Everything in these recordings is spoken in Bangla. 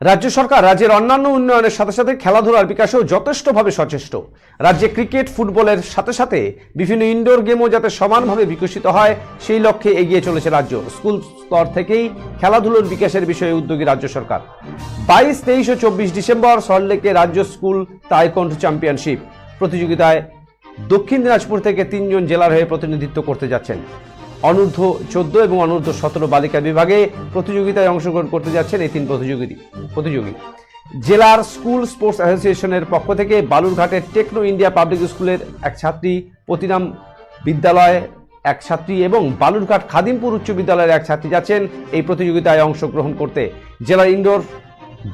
রাজ্য সরকার রাজ্যের অন্যান্য উন্নয়নের সাথে সাথে খেলাধুলার বিকাশেও যথেষ্টভাবে সচেষ্ট। রাজ্যে ক্রিকেট, ফুটবলের সাথে সাথে বিভিন্ন ইনডোর গেমও যাতে সমানভাবে বিকশিত হয় সেই লক্ষ্যে এগিয়ে চলেছে রাজ্য। স্কুল স্তর থেকেই খেলাধুলার বিকাশের বিষয়ে উদ্যোগী রাজ্য সরকার। 22, 23 ও 24 ডিসেম্বর সল্টলেকে রাজ্য স্কুল তাইকোন্ডো চ্যাম্পিয়নশিপ প্রতিযোগিতায় দক্ষিণ দিনাজপুর থেকে 3 জন জেলার হয়ে প্রতিনিধিত্ব করতে যাচ্ছেন। অনূর্ধ্ব 14 এবং অনূর্ধ্ব 17 বালিকা বিভাগে প্রতিযোগিতায় অংশগ্রহণ করতে যাচ্ছেন এই 3 প্রতিযোগী। জেলার স্কুল স্পোর্টস অ্যাসোসিয়েশনের পক্ষ থেকে বালুরঘাটের টেকনো ইন্ডিয়া পাবলিক স্কুলের এক ছাত্রী, পতিরাম বিদ্যালয়ে এক ছাত্রী এবং বালুরঘাট খাদিমপুর উচ্চ বিদ্যালয়ের এক ছাত্রী যাচ্ছেন এই প্রতিযোগিতায় অংশগ্রহণ করতে। জেলার ইনডোর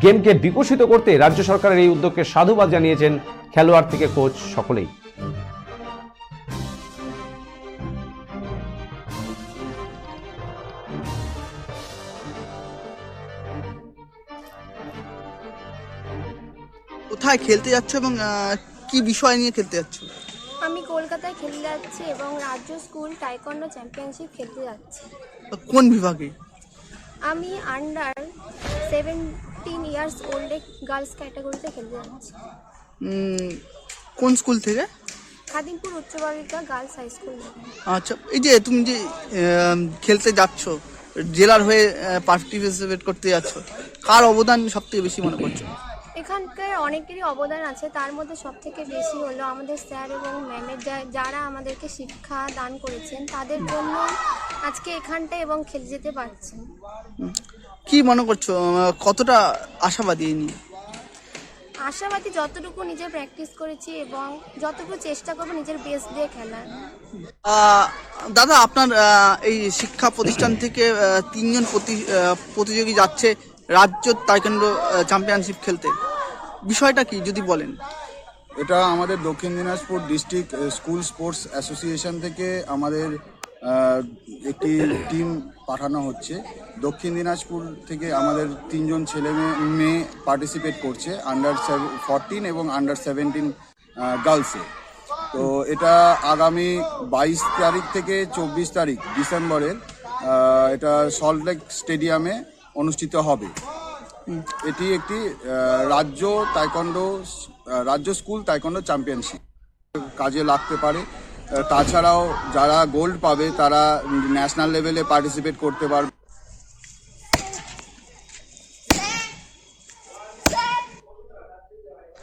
গেমকে বিকশিত করতে রাজ্য সরকারের এই উদ্যোগকে সাধুবাদ জানিয়েছেন খেলোয়াড় থেকে কোচ সকলেই। কোথায় খেলতে যাচ্ছ এবং কি বিষয় নিয়ে খেলতে যাচ্ছ? আমি কলকাতায় খেলতে যাচ্ছি এবং রাজ্য স্কুল টাইকোন্ডো চ্যাম্পিয়নশিপ খেলতে যাচ্ছি। কোন বিভাগে? আমি আন্ডার 17 ইয়ার্স ওল্ডে গার্লস ক্যাটাগরিতে খেলতে যাচ্ছি। কোন স্কুল থেকে? খাদিমপুর উচ্চ বালিকা গার্লস হাই স্কুল। আচ্ছা, এই যে তুমি যে খেলতে যাচ্ছ, জেলার হয়ে পার্টিসিপেট করতে যাচ্ছ, কার অবদান সব থেকে বেশি মনে করছো? এখানকার অনেকেরই অবদান আছে, তার মধ্যে সব থেকে বেশি হলো আমাদের স্যার এবং ম্যানেজার, যারা আমাদেরকে শিক্ষা দান করেছেন, তাদের জন্য আজকে এখানটায় এবং খেলে যেতে পারছেন। কি মনে করছো, কতটা আশাবাদী এই নিয়ে? আশাবাদী, যতটুকু নিজে প্র্যাকটিস করেছি এবং যতটুকু চেষ্টা করবো নিজের বেস্ট দিয়ে খেলার। দাদা, আপনার এই শিক্ষা প্রতিষ্ঠান থেকে 3 জন প্রতিযোগী যাচ্ছে রাজ্য তাইকোন্ডো চ্যাম্পিয়নশিপ খেলতে, বিষয়টা কি যদি বলেন? এটা আমাদের দক্ষিণ Dinajpur district school sports association থেকে আমাদের একটি টিম পাঠানো হচ্ছে। দক্ষিণ দিনাজপুর থেকে আমাদের 3 জন ছেলে মেয়ে পার্টিসিপেট করছে, আন্ডার 14 এবং আন্ডার 17 গার্লসে। তো এটা আগামী 22 তারিখ থেকে 24 তারিখ ডিসেম্বরের এটা সল্টলেক স্টেডিয়ামে অনুষ্ঠিত হবে। এটি একটি রাজ্য স্কুল তাইকোন্ডো চ্যাম্পিয়নশিপ কাজে লাগতে পারে। তাছাড়াও যারা গোল্ড পাবে তারা ন্যাশনাল লেভেলে পার্টিসিপেট করতে পারবে।